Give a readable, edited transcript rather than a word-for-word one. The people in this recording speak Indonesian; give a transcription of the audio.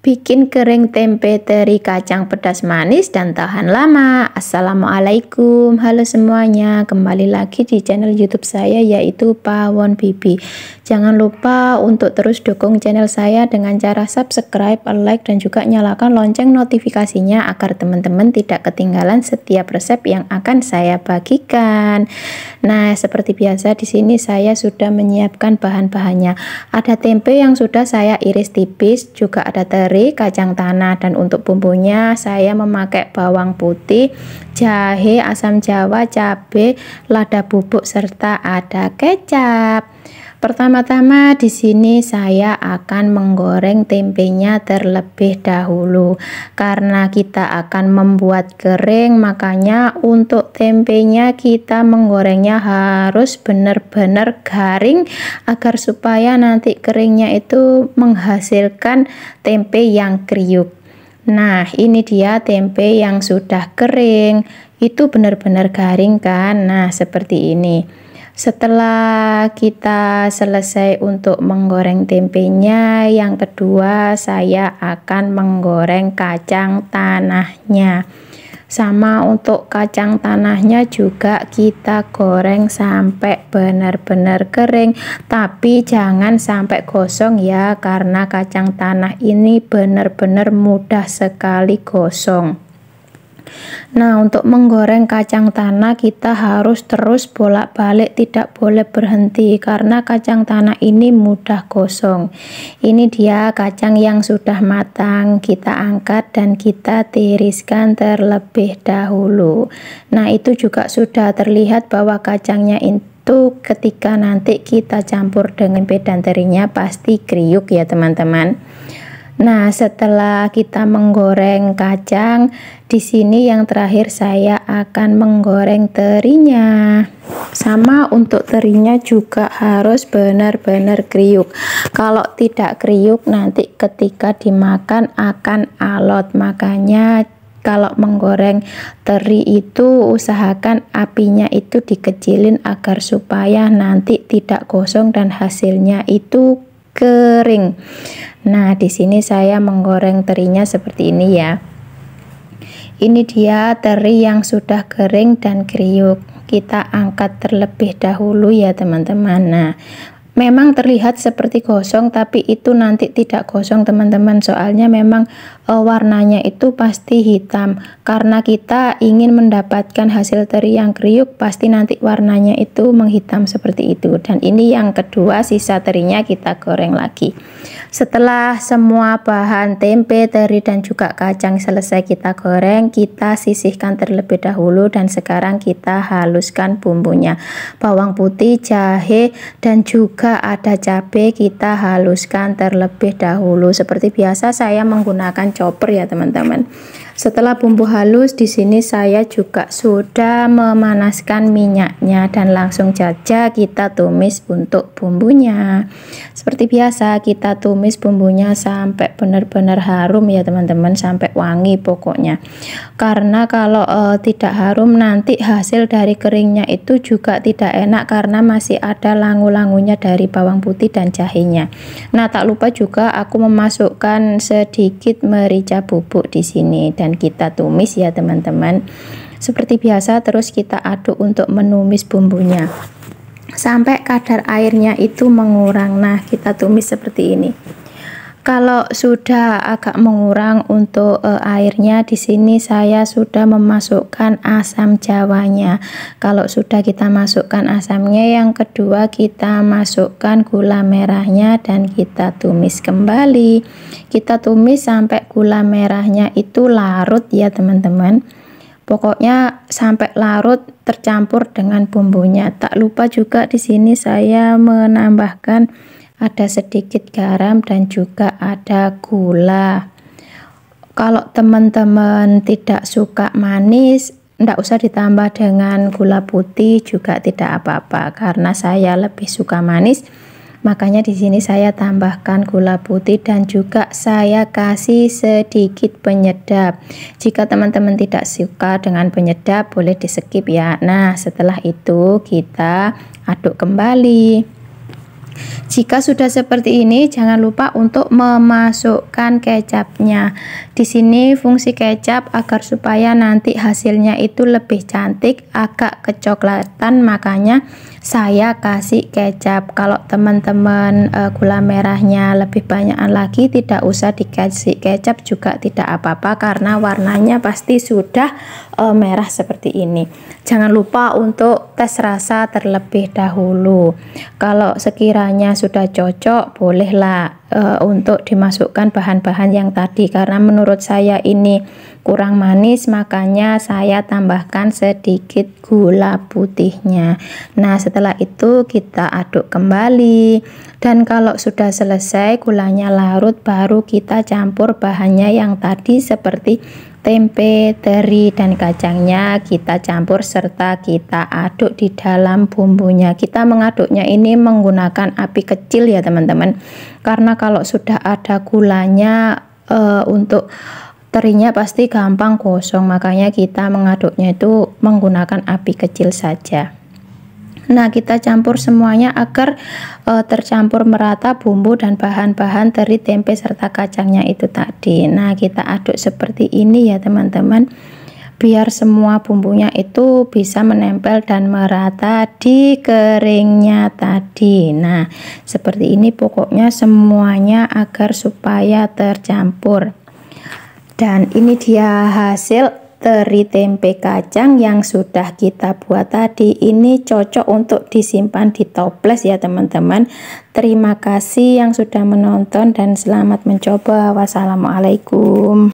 Bikin kering tempe teri kacang pedas manis dan tahan lama. Assalamualaikum, halo semuanya, kembali lagi di channel YouTube saya yaitu Pawon Bibi. Jangan lupa untuk terus dukung channel saya dengan cara subscribe, like, dan juga nyalakan lonceng notifikasinya agar teman-teman tidak ketinggalan setiap resep yang akan saya bagikan. Nah, seperti biasa di sini saya sudah menyiapkan bahan-bahannya. Ada tempe yang sudah saya iris tipis, juga ada teri, kacang tanah, dan untuk bumbunya saya memakai bawang putih, jahe, asam jawa, cabai, lada bubuk, serta ada kecap. Pertama-tama di sini saya akan menggoreng tempenya terlebih dahulu. Karena kita akan membuat kering, makanya untuk tempenya kita menggorengnya harus benar-benar garing agar supaya nanti keringnya itu menghasilkan tempe yang kriuk. Nah, ini dia tempe yang sudah kering. Itu benar-benar garing kan? Nah, seperti ini. Setelah kita selesai untuk menggoreng tempenya, yang kedua saya akan menggoreng kacang tanahnya. Sama untuk kacang tanahnya juga kita goreng sampai benar-benar kering, tapi jangan sampai gosong ya, karena kacang tanah ini benar-benar mudah sekali gosong. Nah, untuk menggoreng kacang tanah kita harus terus bolak-balik, tidak boleh berhenti karena kacang tanah ini mudah gosong. Ini dia kacang yang sudah matang, kita angkat dan kita tiriskan terlebih dahulu. Nah, itu juga sudah terlihat bahwa kacangnya itu ketika nanti kita campur dengan pedan terinya pasti kriuk ya teman-teman. Nah, setelah kita menggoreng kacang, di sini yang terakhir saya akan menggoreng terinya. Sama untuk terinya juga harus benar-benar kriuk. Kalau tidak kriuk nanti ketika dimakan akan alot. Makanya kalau menggoreng teri itu usahakan apinya itu dikecilin agar supaya nanti tidak gosong dan hasilnya itu kering. Nah, di sini saya menggoreng terinya seperti ini ya. Ini dia teri yang sudah kering dan kriuk. Kita angkat terlebih dahulu ya teman-teman. Nah, memang terlihat seperti gosong tapi itu nanti tidak gosong teman-teman, soalnya memang warnanya itu pasti hitam. Karena kita ingin mendapatkan hasil teri yang kriuk, pasti nanti warnanya itu menghitam seperti itu. Dan ini yang kedua, sisa terinya kita goreng lagi. Setelah semua bahan tempe, teri, dan juga kacang selesai kita goreng, kita sisihkan terlebih dahulu dan sekarang kita haluskan bumbunya. Bawang putih, jahe, dan juga ada cabai kita haluskan terlebih dahulu. Seperti biasa saya menggunakan chopper ya teman-teman. Setelah bumbu halus, di sini saya juga sudah memanaskan minyaknya dan langsung saja kita tumis untuk bumbunya. Seperti biasa kita tumis bumbunya sampai benar-benar harum ya teman-teman, sampai wangi pokoknya. Karena kalau tidak harum nanti hasil dari keringnya itu juga tidak enak karena masih ada langu-langunya dari bawang putih dan jahenya. Nah, tak lupa juga aku memasukkan sedikit merica bubuk di sini dan kita tumis ya teman-teman. Seperti biasa terus kita aduk untuk menumis bumbunya sampai kadar airnya itu mengurang. Nah, kita tumis seperti ini. Kalau sudah agak mengurang untuk airnya, di sini saya sudah memasukkan asam jawanya. Kalau sudah kita masukkan asamnya, yang kedua kita masukkan gula merahnya dan kita tumis kembali. Kita tumis sampai gula merahnya itu larut ya teman-teman. Pokoknya sampai larut tercampur dengan bumbunya. Tak lupa juga di sini saya menambahkan ada sedikit garam dan juga ada gula. Kalau teman-teman tidak suka manis, tidak usah ditambah dengan gula putih juga tidak apa-apa, karena saya lebih suka manis. Makanya di sini saya tambahkan gula putih dan juga saya kasih sedikit penyedap. Jika teman-teman tidak suka dengan penyedap boleh di skip ya. Nah, setelah itu kita aduk kembali. Jika sudah seperti ini, jangan lupa untuk memasukkan kecapnya. Di sini fungsi kecap agar supaya nanti hasilnya itu lebih cantik, agak kecoklatan, makanya saya kasih kecap. Kalau teman-teman gula merahnya lebih banyak lagi, tidak usah dikasih kecap juga tidak apa-apa, karena warnanya pasti sudah merah seperti ini. Jangan lupa untuk tes rasa terlebih dahulu. Kalau sekiranya sudah cocok, bolehlah untuk dimasukkan bahan-bahan yang tadi, karena menurut saya ini kurang manis, makanya saya tambahkan sedikit gula putihnya. Nah, setelah itu kita aduk kembali, dan kalau sudah selesai gulanya larut, baru kita campur bahannya yang tadi seperti tempe, teri, dan kacangnya kita campur serta kita aduk di dalam bumbunya. Kita mengaduknya ini menggunakan api kecil ya teman-teman, karena kalau sudah ada gulanya untuk terinya pasti gampang gosong, makanya kita mengaduknya itu menggunakan api kecil saja. Nah, kita campur semuanya agar tercampur merata bumbu dan bahan-bahan teri, tempe, serta kacangnya itu tadi. Nah, kita aduk seperti ini ya teman-teman, biar semua bumbunya itu bisa menempel dan merata di keringnya tadi. Nah, seperti ini pokoknya semuanya agar supaya tercampur. Dan ini dia hasil teri tempe kacang yang sudah kita buat tadi. Ini cocok untuk disimpan di toples ya teman-teman. Terima kasih yang sudah menonton dan selamat mencoba. Wassalamualaikum.